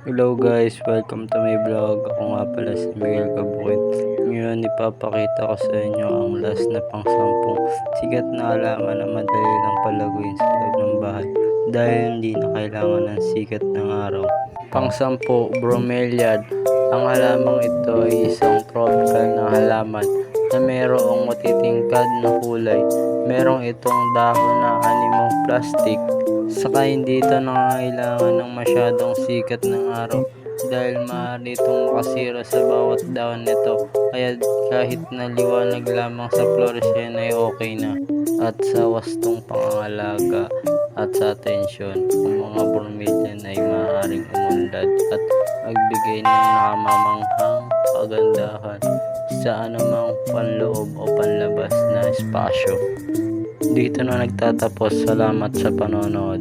Hello guys, welcome to my vlog. Ako nga pala si Miguel Cabukit. Ngayon ipapakita ko sa inyo ang last na pang-sampung sikat na halaman na madali lang palaguin sa loob ng bahay dahil hindi na kailangan ng sikat ng araw. Pang-sampu, bromeliad. Ang halamang ito ay isang tropical na halaman na mayroong matitingkad na kulay. Merong itong dahon na animong plastic. Saka hindi ito nangangailangan ng masyadong sikat ng araw dahil maaari itong makasira sa bawat dahon nito, kaya kahit na liwanag lamang sa flores yan ay okay na. At sa wastong pangangalaga at sa atensyon, ang mga bromeliad ay maaaring umunlad at magbigay ng nakamamanghang kagandahan sa anumang panloob o panlabas na espasyo. Dito na nagtatapos. Salamat sa panonood.